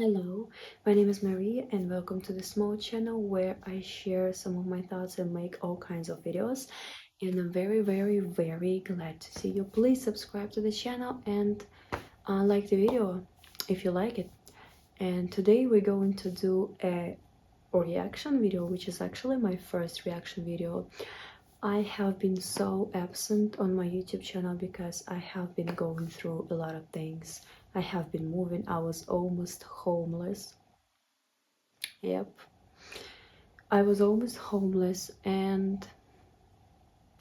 Hello, my name is Marie and welcome to the small channel where I share some of my thoughts and make all kinds of videos. And I'm very glad to see you. Please subscribe to the channel and like the video if you like it. And today we're going to do a reaction video, which is actually my first reaction video. I have been so absent on my YouTube channel because I have been going through a lot of things. I have been moving. I was almost homeless. Yep. I was almost homeless and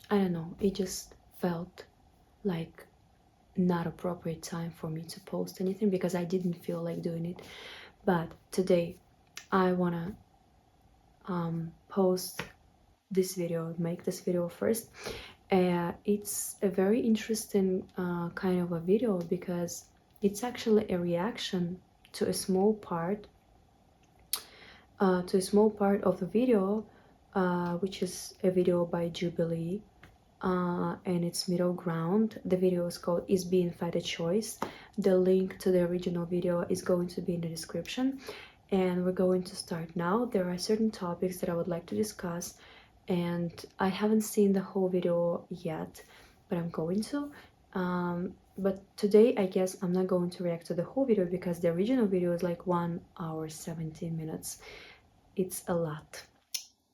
I don't know, it just felt like not appropriate time for me to post anything because I didn't feel like doing it. But today I wanna post this video, make this video first. It's a very interesting kind of a video because it's actually a reaction to a small part of the video, which is a video by Jubilee, and it's Middle Ground. The video is called Is Being Fat a Choice? The link to the original video is going to be in the description, and we're going to start now. There are certain topics that I would like to discuss, and I haven't seen the whole video yet, but I'm going to. But today I guess I'm not going to react to the whole video because the original video is like 1 hour 17 minutes. It's a lot,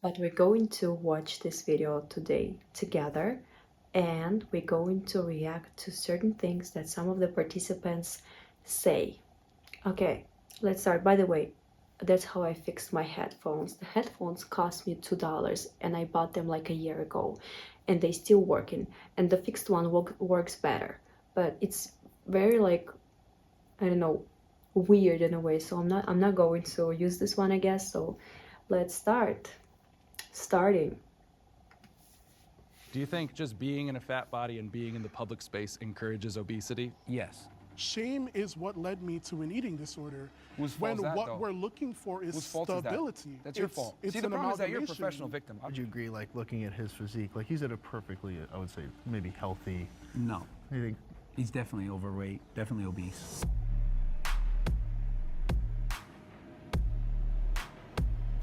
but we're going to watch this video today together and we're going to react to certain things that some of the participants say. Okay, let's start. By the way, that's how I fixed my headphones. The headphones cost me $2 and I bought them like a year ago and they still working, and the fixed one works better, but it's very like, I don't know, weird in a way, so I'm not going to use this one, I guess. So let's starting. Do you think just being in a fat body and being in the public space encourages obesity? Yes. Shame is what led me to an eating disorder. Whose fault When is that, what though? we're looking for is Whose fault is that? stability. That's your It's- fault. It's See, the an problem is that you're a amalgamation. professional victim. Would you agree, like, looking at his physique, like, he's at a perfectly, I would say, maybe healthy, No, I think, he's definitely overweight, definitely obese.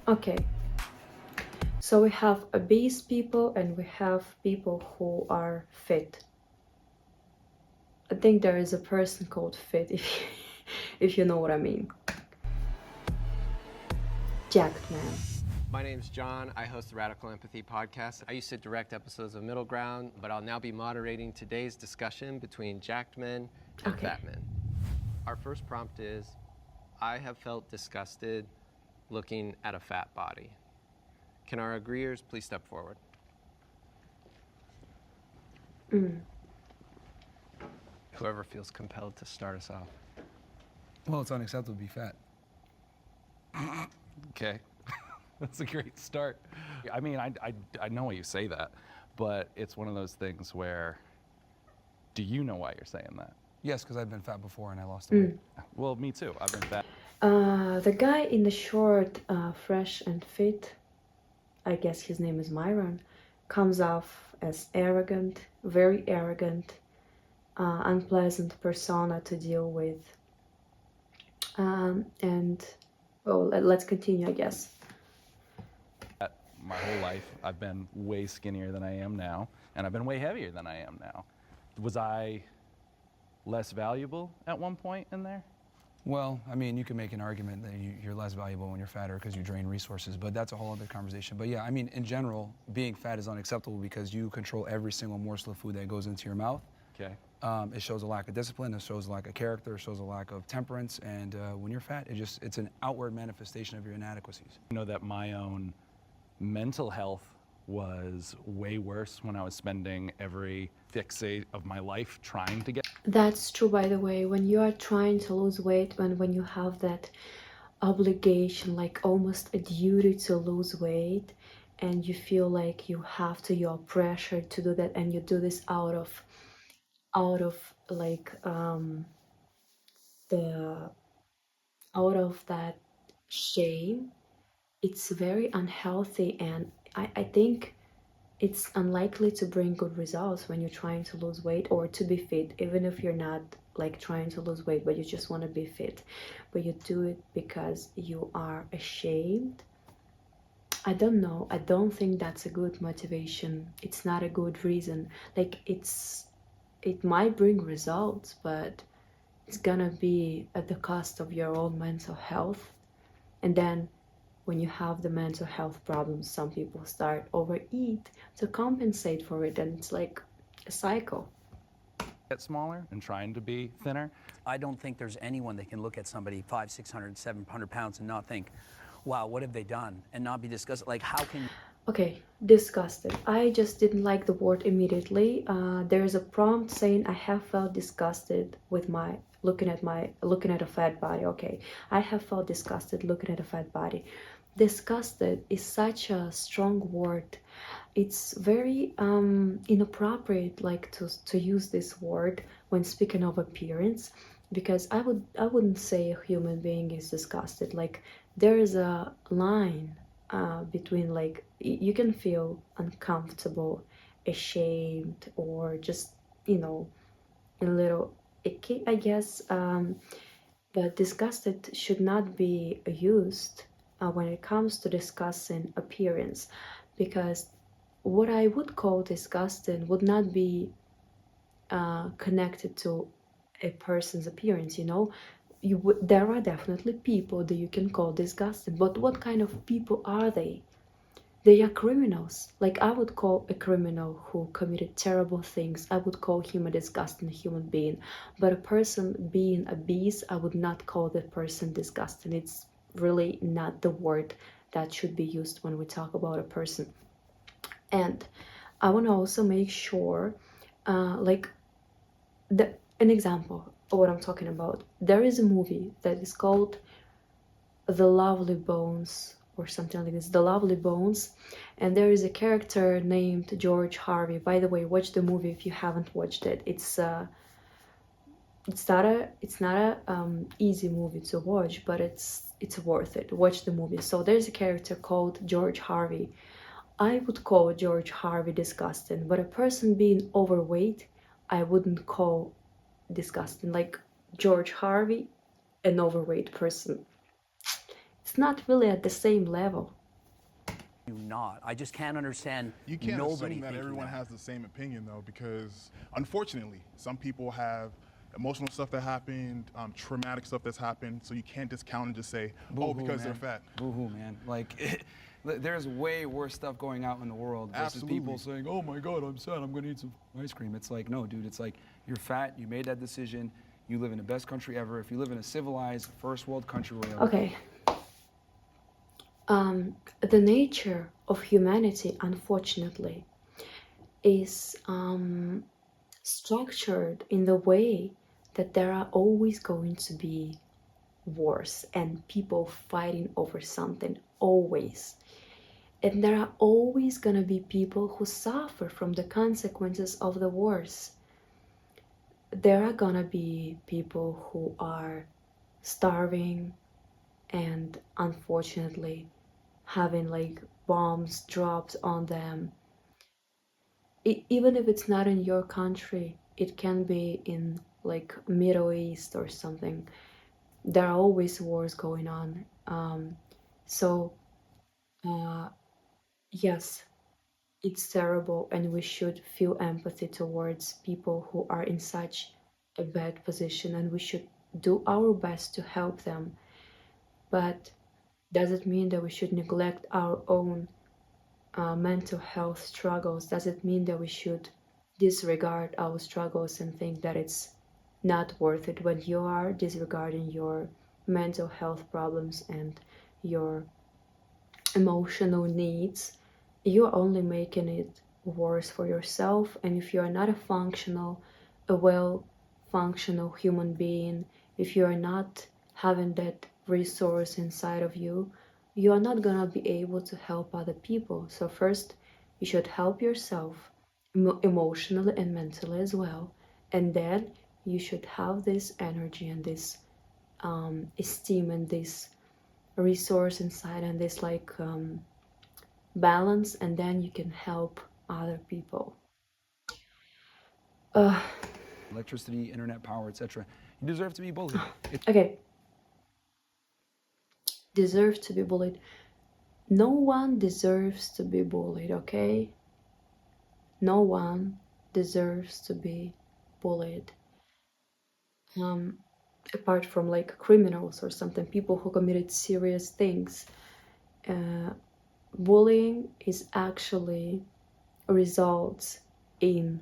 Okay, so we have obese people and we have people who are fit. I think there is a person called fit, if you know what I mean. Jacked man. My name's John. I host the Radical Empathy podcast. I used to direct episodes of Middle Ground, but I'll now be moderating today's discussion between jacked men and Okay. fat men. Our first prompt is, I have felt disgusted looking at a fat body. Can our agreeers please step forward? Whoever feels compelled to start us off. Well, it's unacceptable to be fat. Okay, that's a great start. I mean, I know why you say that, but it's one of those things where, do you know why you're saying that? Yes, because I've been fat before and I lost the weight. Well, me too. I've been fat. The guy in the short, fresh and fit, I guess his name is Myron, comes off as arrogant, very arrogant, unpleasant persona to deal with. And well, let's continue, I guess. My whole life, I've been way skinnier than I am now, and I've been way heavier than I am now. Was I less valuable at one point in there? Well, I mean, you can make an argument that you're less valuable when you're fatter because you drain resources, but that's a whole other conversation. But yeah, I mean, in general, being fat is unacceptable because you control every single morsel of food that goes into your mouth. Okay. It shows a lack of discipline, it shows a lack of character, it shows a lack of temperance, and when you're fat, it's an outward manifestation of your inadequacies. I know that my own mental health was way worse when I was spending every fixate of my life trying to get. That's true, by the way. When you are trying to lose weight, when you have that obligation, like almost a duty to lose weight, and you feel like you have to, you're pressured to do that, and you do this out of like the out of that shame, it's very unhealthy, and I think it's unlikely to bring good results when you're trying to lose weight or to be fit, even if you're not like trying to lose weight, but you just want to be fit, but you do it because you are ashamed. I don't know. I don't think that's a good motivation. It's not a good reason. Like it might bring results, but it's gonna be at the cost of your own mental health. And then when you have the mental health problems, some people start overeat to compensate for it, and it's like a cycle. Get smaller and trying to be thinner. I don't think there's anyone that can look at somebody 500, 600, 700 pounds and not think, wow, what have they done? And not be disgusted. Like, how can Okay, disgusted. I just didn't like the word immediately. There's a prompt saying I have felt disgusted with my looking at a fat body. Okay, I have felt disgusted looking at a fat body. Disgusted is such a strong word. It's very inappropriate, like to use this word when speaking of appearance, because I wouldn't say a human being is disgusted. Like there is a line between, like you can feel uncomfortable, ashamed, or just a little icky, I guess. But disgusted should not be used when it comes to discussing appearance, because what I would call disgusting would not be connected to a person's appearance. There are definitely people that you can call disgusting, but what kind of people are they? They are criminals. Like I would call a criminal who committed terrible things, I would call him a disgusting human being. But a person being a beast, I would not call that person disgusting. It's really not the word that should be used when we talk about a person. And I want to also make sure, like an example of what I'm talking about. There is a movie that is called The Lovely Bones or something like this, The Lovely Bones, and there is a character named George Harvey. By the way, watch the movie if you haven't watched it. It's not a easy movie to watch, but it's worth it. Watch the movie. So there's a character called George Harvey. I would call George Harvey disgusting, but a person being overweight, I wouldn't call disgusting. Like George Harvey, an overweight person, it's not really at the same level. you not? I just can't understand You can't nobody assume that thinking everyone has the same opinion, though, because unfortunately, some people have emotional stuff that happened, traumatic stuff that's happened, so you can't discount and just say, oh, Boo-hoo, because man. they're fat. Boo-hoo, man. Like, there's way worse stuff going out in the world versus Absolutely. people saying, oh my God, I'm sad, I'm gonna eat some ice cream. It's like, no, dude, it's like, you're fat, you made that decision, you live in the best country ever. If you live in a civilized, first world country where Okay. The nature of humanity, unfortunately, is structured in the way that there are always going to be wars and people fighting over something, always. And there are always going to be people who suffer from the consequences of the wars. There are going to be people who are starving and unfortunately having like bombs dropped on them. Even if it's not in your country, it can be in like Middle East or something. There are always wars going on. So yes, it's terrible, and we should feel empathy towards people who are in such a bad position, and we should do our best to help them. But does it mean that we should neglect our own mental health struggles? Does it mean that we should disregard our struggles and think that it's not worth it? When you are disregarding your mental health problems and your emotional needs, you're only making it worse for yourself. And if you are not a well functional human being, if you are not having that resource inside of you, you are not gonna be able to help other people. So first, you should help yourself emotionally and mentally as well, and then you should have this energy and this esteem and this resource inside and this like balance, and then you can help other people. electricity, internet power, etc. You deserve to be bullied. Okay. Deserve to be bullied. No one deserves to be bullied, okay? No one deserves to be bullied. Apart from like criminals or something, people who committed serious things. Bullying is actually results in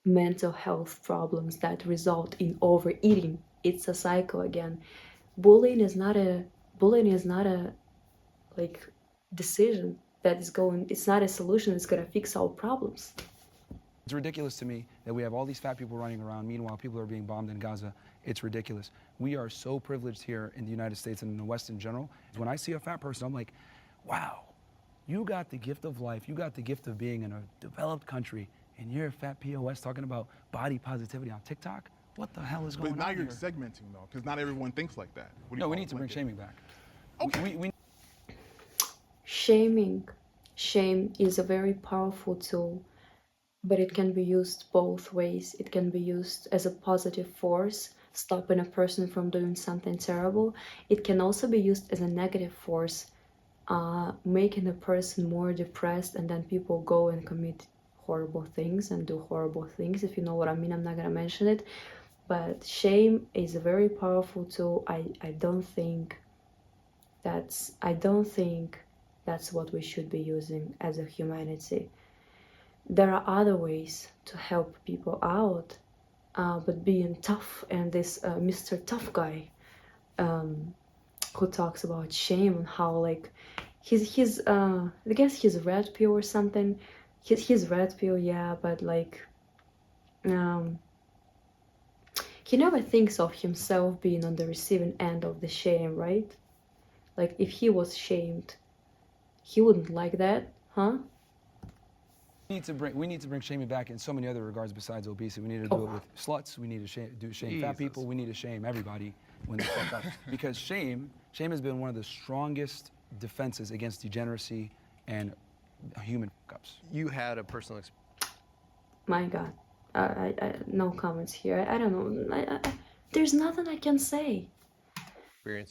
mental health problems that result in overeating. It's a cycle again. Bullying is not a like decision that is going, it's not a solution that's gonna fix all problems. It's ridiculous to me that we have all these fat people running around. Meanwhile, people are being bombed in Gaza. It's ridiculous. We are so privileged here in the United States and in the West in general. When I see a fat person, I'm like, wow, you got the gift of life. You got the gift of being in a developed country, and you're a fat POS talking about body positivity on TikTok? What the hell is going But now on you're here? segmenting though, because not everyone thinks like that. What do you No, we call need it? to bring Like shaming back. Okay. Shame is a very powerful tool, but it can be used both ways. It can be used as a positive force, stopping a person from doing something terrible. It can also be used as a negative force, making a person more depressed, and then people go and commit horrible things and do horrible things. If you know what I mean, I'm not gonna mention it. But shame is a very powerful tool. I don't think that's what we should be using as a humanity. There are other ways to help people out, but being tough, and this Mr. Tough Guy, who talks about shame and how like he's I guess he's red pill or something. He's red pill, yeah, but like he never thinks of himself being on the receiving end of the shame, right? Like if he was shamed, he wouldn't like that, huh? We need to bring shaming back in so many other regards besides obesity. We need to do it with sluts. We need to shame fat people. We need to shame everybody when they fuck up. Because shame has been one of the strongest defenses against degeneracy and human fuck-ups. You had a personal experience. My God, no comments here. I don't know. There's nothing I can say.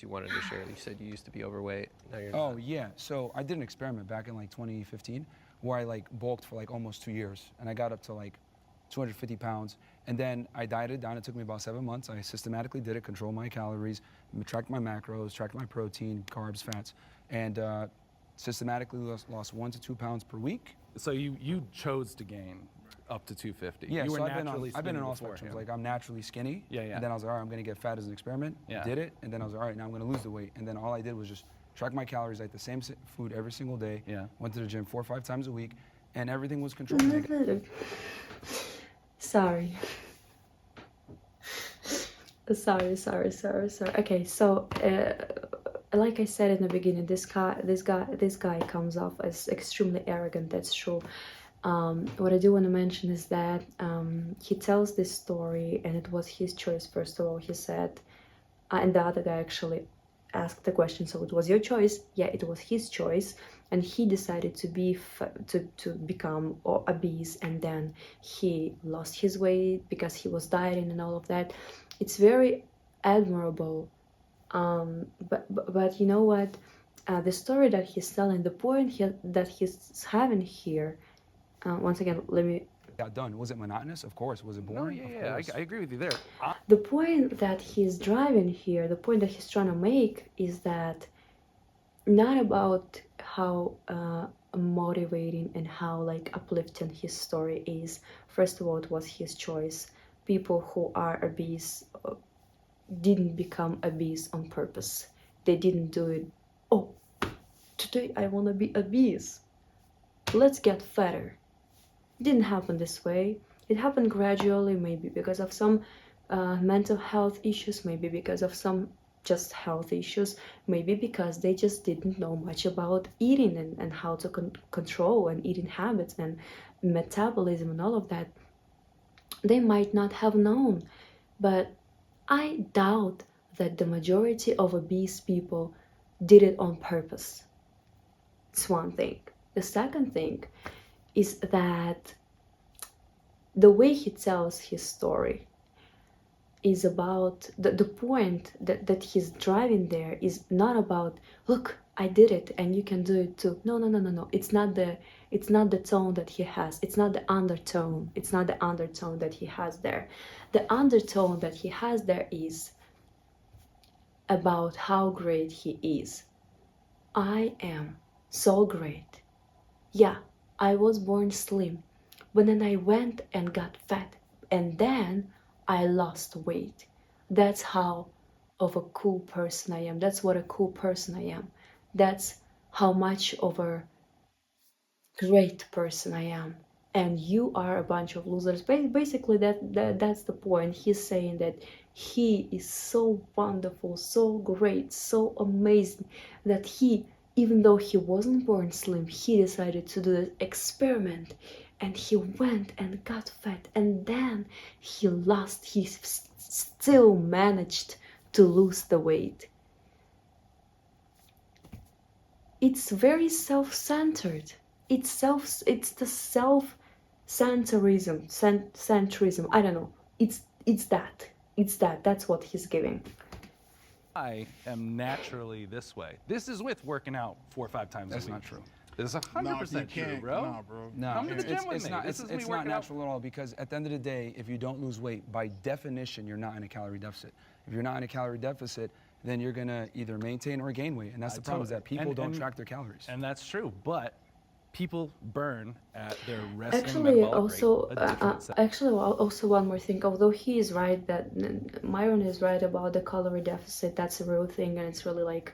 You wanted to share. You said you used to be overweight. Now you're Oh not. yeah, so I did an experiment back in like 2015 where I like bulked for like almost 2 years, and I got up to like 250 pounds, and then I dieted down. It took me about 7 months. I systematically did it, controlled my calories, tracked my macros, tracked my protein, carbs, fats, and systematically lost 1 to 2 pounds per week. So you chose to gain up to 250. Yeah, you so were I've been naturally on all skinny spectrums. beforehand. Like I'm naturally skinny. Yeah, yeah. And then I was like, all right, I'm gonna get fat as an experiment. Yeah. Did it, and then I was like, all right, now I'm gonna lose the weight. And then all I did was just track my calories, like the same food every single day. Yeah. Went to the gym 4 or 5 times a week, and everything was controlled. Sorry. Sorry. Okay, so like I said in the beginning, this guy comes off as extremely arrogant. That's true. What I do want to mention is that he tells this story, and it was his choice. First of all, he said, and the other guy actually asked the question. So it was your choice? Yeah, it was his choice, and he decided to become obese, and then he lost his weight because he was dieting and all of that. It's very admirable. But you know what? The story that he's telling, the point that he's having here. Once again, let me. Got done. Was it monotonous? Of course. Was it No, boring? yeah, Of course. I agree with you there. The point that he's driving here, the point that he's trying to make is that not about how motivating and how like uplifting his story is. First of all, it was his choice. People who are obese didn't become obese on purpose. They didn't do it. Oh, today I want to be obese. Let's get fatter. It didn't happen this way. It happened gradually, maybe because of some mental health issues, maybe because of some just health issues, maybe because they just didn't know much about eating and how to control and eating habits and metabolism and all of that. They might not have known, but I doubt that the majority of obese people did it on purpose. It's one thing. The second thing is that the way he tells his story is about the point that he's driving there is not about, look, I did it and you can do it too. No, no, no, no, no. It's not the tone that he has. It's not the undertone. It's not the undertone that he has there. The undertone that he has there is about how great he is. I am so great. Yeah, I was born slim, but then I went and got fat, and then I lost weight. That's how of a cool person I am. That's what a cool person I am. That's how much of a great person I am. And you are a bunch of losers. Basically, that's the point. He's saying that he is so wonderful, so great, so amazing that he, even though he wasn't born slim, he decided to do the experiment, and he went and got fat, and then he still managed to lose the weight. It's very self-centered. It's the centrism. I don't know. It's that. That's what he's giving. I am naturally this way. This is with working out 4 or 5 times That's a week. not true. This is Nah, you 100% true, can't. bro. Nah, bro. No, Come to the gym with me. This is me it's not working out. natural at all, because at the end of the day, if you don't lose weight, by definition, you're not in a calorie deficit. If you're not in a calorie deficit, then you're gonna either maintain or gain weight, and that's the problem, is that people don't track their calories. And that's true, but people burn at their resting Actually, metabolic also, rate a different set. also one more thing. Although he is right that Myron is right about the calorie deficit, that's a real thing, and it's really like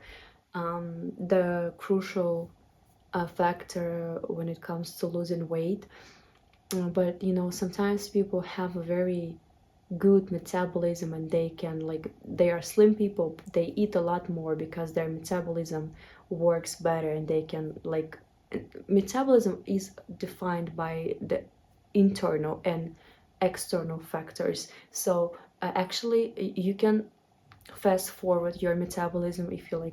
the crucial factor when it comes to losing weight. But you know, sometimes people have a very good metabolism, and they are slim people. They eat a lot more because their metabolism works better, and they can metabolism is defined by the internal and external factors. So actually you can fast forward your metabolism if you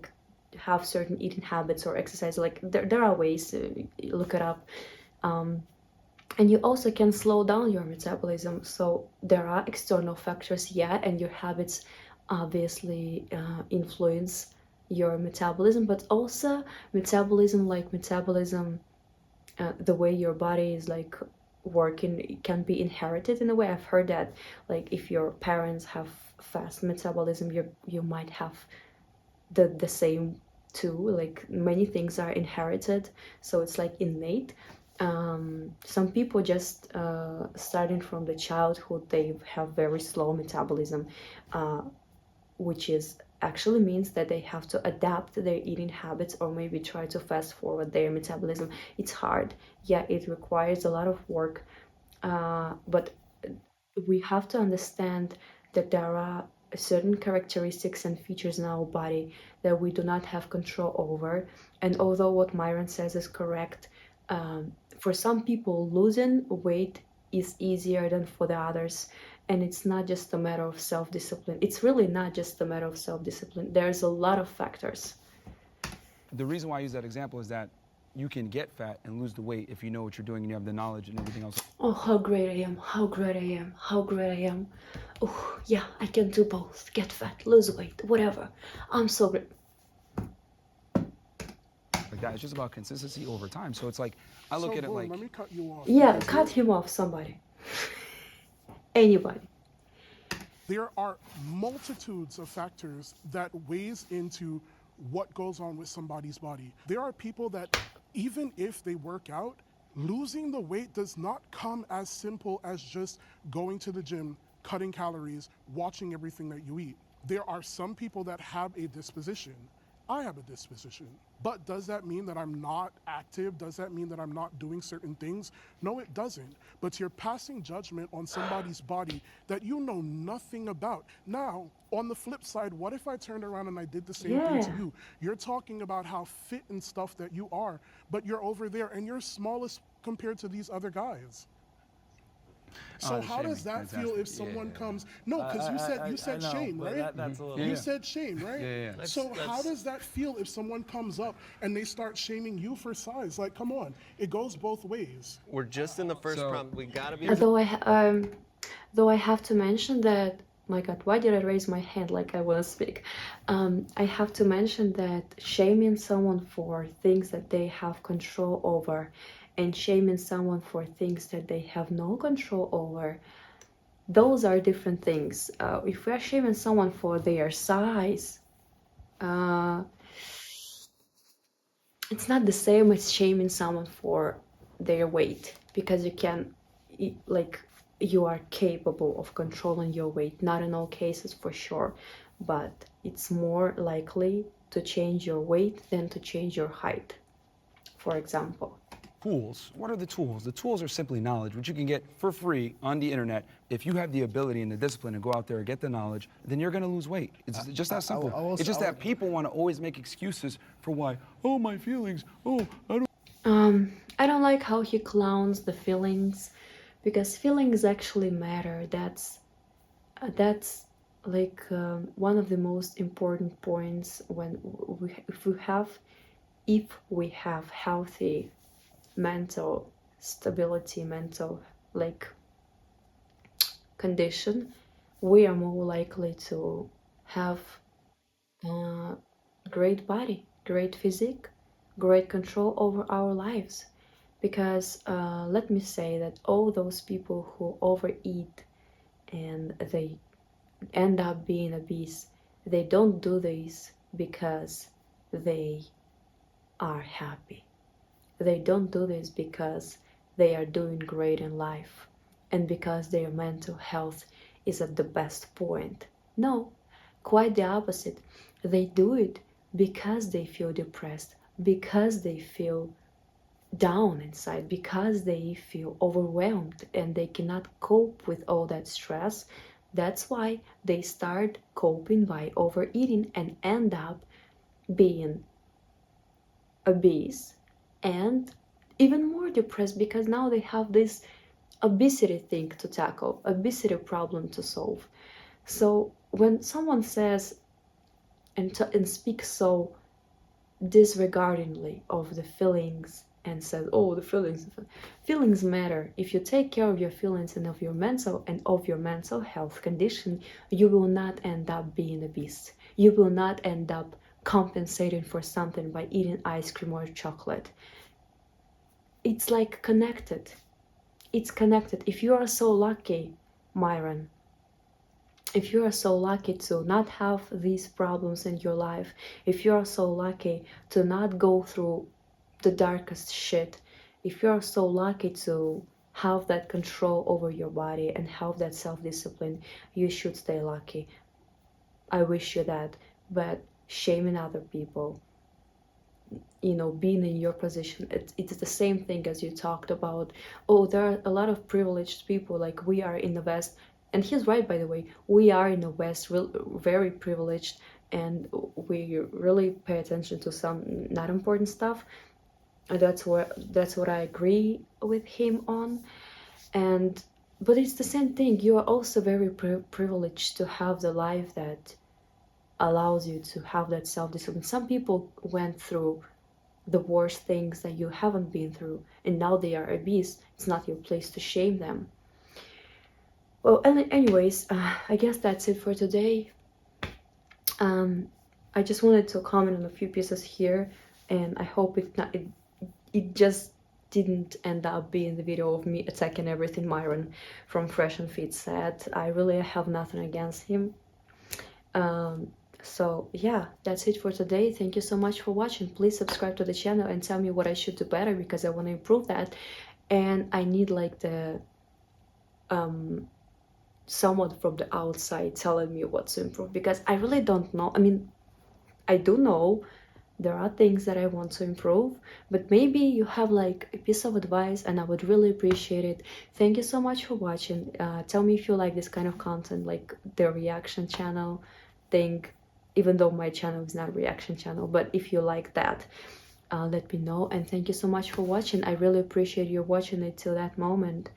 have certain eating habits or exercise. There are ways, look it up. And you also can slow down your metabolism. So there are external factors, yeah, and your habits obviously influence your metabolism, but also metabolism, the way your body is working, can be inherited in a way. I've heard that if your parents have fast metabolism, you might have the same too. Many things are inherited, so it's innate. Some people just starting from the childhood, they have very slow metabolism, which is actually means that they have to adapt their eating habits, or maybe try to fast forward their metabolism. It's hard, yeah, it requires a lot of work, but we have to understand that there are certain characteristics and features in our body that we do not have control over. And although what Myron says is correct, for some people losing weight is easier than for the others. And it's not just a matter of self-discipline. It's really not just a matter of self-discipline. There's a lot of factors. The reason why I use that example is that you can get fat and lose the weight if you know what you're doing and you have the knowledge and everything else. Oh, how great I am, how great I am, how great I am. Oh, yeah, I can do both. Get fat, lose weight, whatever. I'm so great. Like that. It's just about consistency over time. So it's I look at it Let me cut you off. Yeah, because cut him off, somebody. Anybody. there are multitudes of factors that weighs into what goes on with somebody's body. There are people that even if they work out, losing the weight does not come as simple as just going to the gym, cutting calories, watching everything that you eat. There are some people that have a disposition. I have a disposition. But does that mean that I'm not active? Does that mean that I'm not doing certain things? No, it doesn't. But you're passing judgment on somebody's body that you know nothing about. Now, on the flip side, what if I turned around and I did the same thing to you? You're talking about how fit and stuff that you are, but you're over there and you're smallest compared to these other guys. So the how does shaming, that feel if fantastic. someone Yeah. comes? No, because you said know, shame, but right? that's a little. You said shame, right? Yeah. So how does that feel if someone comes up and they start shaming you for size? Like, come on, it goes both ways. We're just in the first So- prompt. We gotta be. Though I have to mention that, my God, why did I raise my hand like I want to speak? I have to mention that shaming someone for things that they have control over and shaming someone for things that they have no control over, those are different things. If we are shaming someone for their size, it's not the same as shaming someone for their weight, because you can, like, you are capable of controlling your weight. Not in all cases, for sure, but it's more likely to change your weight than to change your height, for example. Tools. What are the tools? The tools are simply knowledge, which you can get for free on the internet. If you have the ability and the discipline to go out there and get the knowledge, then you're going to lose weight. It's just that simple. It's just that people want to always make excuses for why. Oh, my feelings. Oh, I don't. I don't like how he clowns the feelings, because feelings actually matter. That's like one of the most important points when if we have healthy mental stability, mental like condition, we are more likely to have a great body, great physique, great control over our lives. Because let me say that all those people who overeat and they end up being obese, they don't do this because they are happy. They don't do this because they are doing great in life and because their mental health is at the best point. No, quite the opposite. They do it because they feel depressed, because they feel down inside, because they feel overwhelmed and they cannot cope with all that stress. That's why they start coping by overeating and end up being obese and even more depressed, because now they have this obesity thing to tackle, obesity problem to solve. So when someone says and speaks so disregardingly of the feelings and says, oh, the feelings matter. If you take care of your feelings and of your mental health condition, you will not end up being obese. You will not end up compensating for something by eating ice cream or chocolate. It's like connected. It's connected. If you are so lucky, Myron, if you are so lucky to not have these problems in your life, if you are so lucky to not go through the darkest shit, if you are so lucky to have that control over your body and have that self-discipline, you should stay lucky. I wish you that. But shaming other people, being in your position, it's the same thing as you talked about. Oh, there are a lot of privileged people, like we are in the West. And he's right, by the way, we are in the West very privileged, and we really pay attention to some not important stuff. And that's what I agree with him on. But it's the same thing. You are also very privileged to have the life that allows you to have that self-discipline. Some people went through the worst things that you haven't been through, and now they are obese. It's not your place to shame them. Well, anyways, I guess that's it for today. I just wanted to comment on a few pieces here, and I hope it just didn't end up being the video of me attacking everything Myron from Fresh and Fit said. I really have nothing against him. So yeah, that's it for today. Thank you so much for watching. Please subscribe to the channel and tell me what I should do better, because I want to improve that. And I need like the someone from the outside telling me what to improve, because I really don't know. I mean, I do know there are things that I want to improve, but maybe you have like a piece of advice and I would really appreciate it. Thank you so much for watching. Tell me if you like this kind of content, like the reaction channel thing, even though my channel is not a reaction channel, but if you like that, let me know. And thank you so much for watching. I really appreciate you watching it till that moment.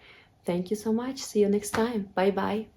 Thank you so much. See you next time. Bye bye.